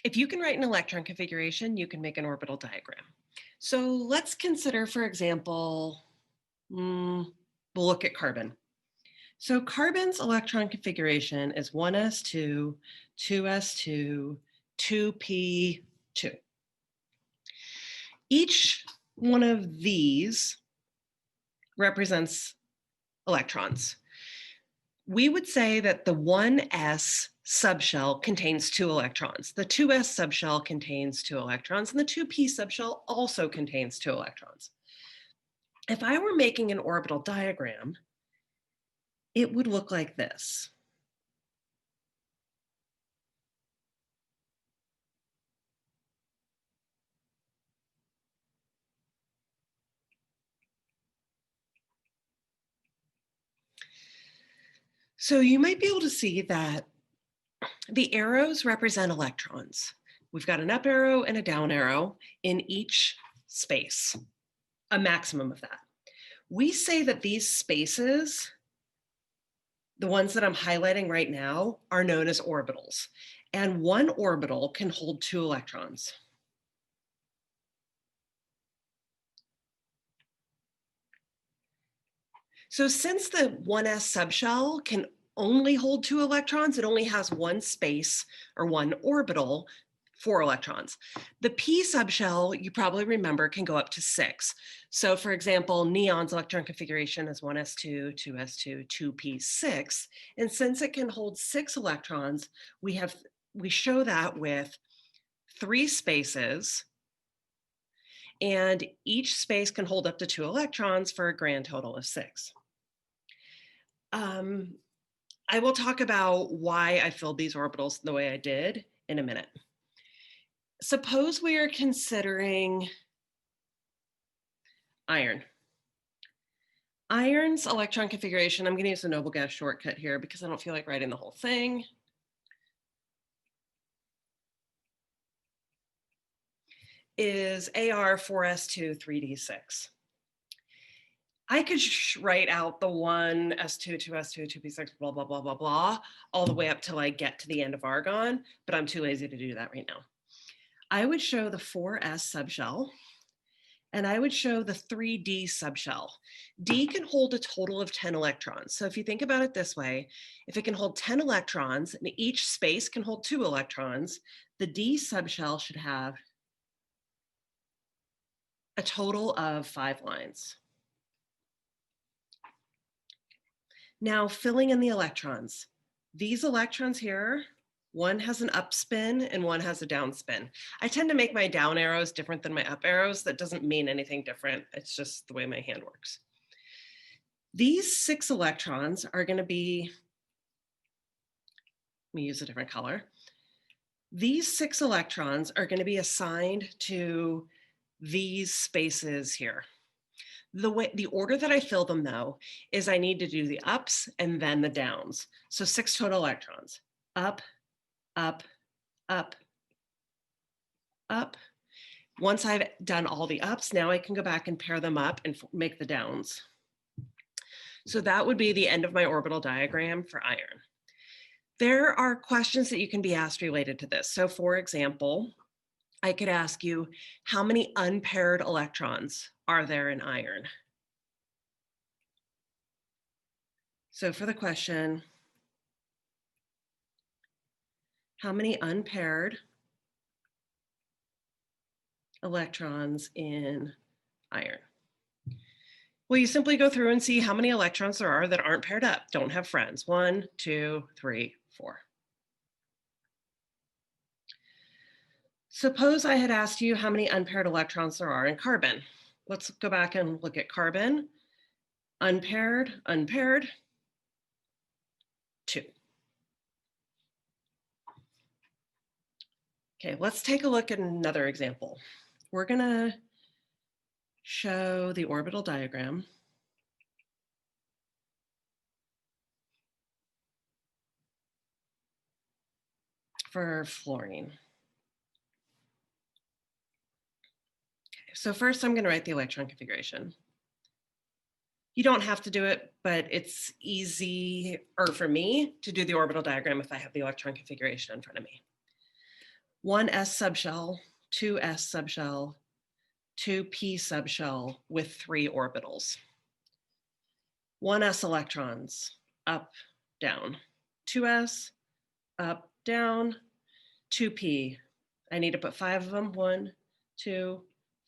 If you can write an electron configuration, you can make an orbital diagram. So let's consider, for example, we'll look at carbon. So carbon's electron configuration is 1s2, 2s2, 2p2. Each one of these represents electrons. We would say that the 1s subshell contains 2 electrons. The 2s subshell contains 2 electrons, and the 2p subshell also contains 2 electrons. If I were making an orbital diagram, it would look like this. So you might be able to see that the arrows represent electrons. We've got an up arrow and a down arrow in each space, a maximum of that. We say that these spaces, the ones that I'm highlighting right now, are known as orbitals. And one orbital can hold 2 electrons. So since the 1s subshell can only hold 2 electrons, it only has one space or one orbital, 4 electrons. The p subshell, you probably remember, can go up to 6. So for example, neon's electron configuration is 1s2, 2s2, 2p6. And since it can hold 6 electrons, we show that with 3 spaces, and each space can hold up to 2 electrons for a grand total of 6. I will talk about why I filled these orbitals the way I did in a minute. Suppose we are considering iron. Iron's electron configuration, I'm going to use the noble gas shortcut here because I don't feel like writing the whole thing. Is Ar4s2 3d6. I could write out the 1s2, 2s2, 2p6, blah, blah, blah, blah, blah, all the way up till I get to the end of argon, but I'm too lazy to do that right now. I would show the 4s subshell, and I would show the 3d subshell. D can hold a total of 10 electrons. So if you think about it this way, if it can hold 10 electrons and each space can hold 2 electrons, the D subshell should have a total of 5 lines. Now filling in the electrons. These electrons here, one has an up spin and one has a down spin. I tend to make my down arrows different than my up arrows. That doesn't mean anything different. It's just the way my hand works. These 6 electrons are going to be, let me use a different color. These 6 electrons are going to be assigned to these spaces here. The order that I fill them, though, is I need to do the ups and then the downs. So 6 total electrons. Up, up, up, up. Once I've done all the ups, now I can go back and pair them up and make the downs. So that would be the end of my orbital diagram for iron. There are questions that you can be asked related to this. So for example, I could ask you, how many unpaired electrons are there in iron? So for the question, how many unpaired electrons in iron? Well, you simply go through and see how many electrons there are that aren't paired up, don't have friends. 1, 2, 3, 4. Suppose I had asked you how many unpaired electrons there are in carbon. Let's go back and look at carbon. Unpaired, unpaired, 2. Okay, let's take a look at another example. We're going to show the orbital diagram for fluorine. So first I'm going to write the electron configuration. You don't have to do it, but it's easier for me to do the orbital diagram if I have the electron configuration in front of me. one s subshell, two s subshell, two p subshell with 3 orbitals. 1s electrons, up, down. 2s, up, down. 2p. I need to put 5 of them. 1, 2,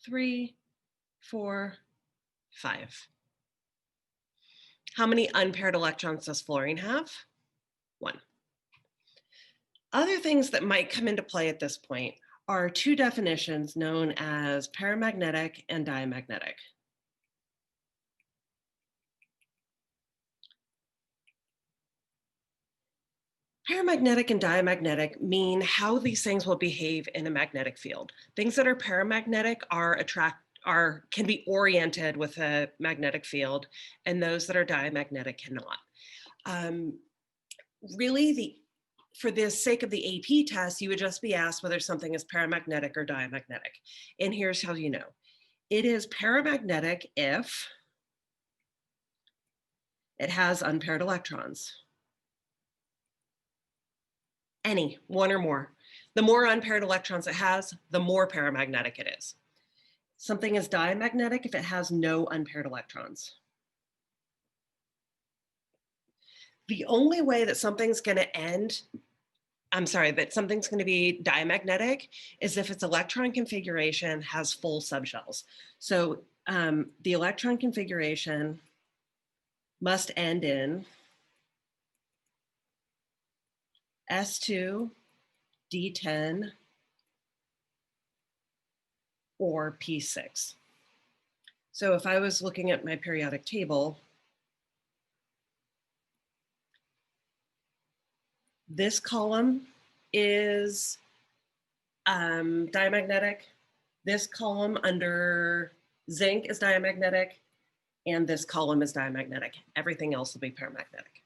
3, 4, 5. How many unpaired electrons does fluorine have? 1. Other things that might come into play at this point are 2 definitions known as paramagnetic and diamagnetic. Paramagnetic and diamagnetic mean how these things will behave in a magnetic field. Things that are paramagnetic can be oriented with a magnetic field, and those that are diamagnetic cannot. Really, for the sake of the AP test, you would just be asked whether something is paramagnetic or diamagnetic. And here's how you know. It is paramagnetic if it has unpaired electrons. Any, one or more. The more unpaired electrons it has, the more paramagnetic it is. Something is diamagnetic if it has no unpaired electrons. The only way that something's going to be diamagnetic is if its electron configuration has full subshells. So the electron configuration must end in S2, D10, or P6. So if I was looking at my periodic table, this column is diamagnetic. This column under zinc is diamagnetic, and this column is diamagnetic. Everything else will be paramagnetic.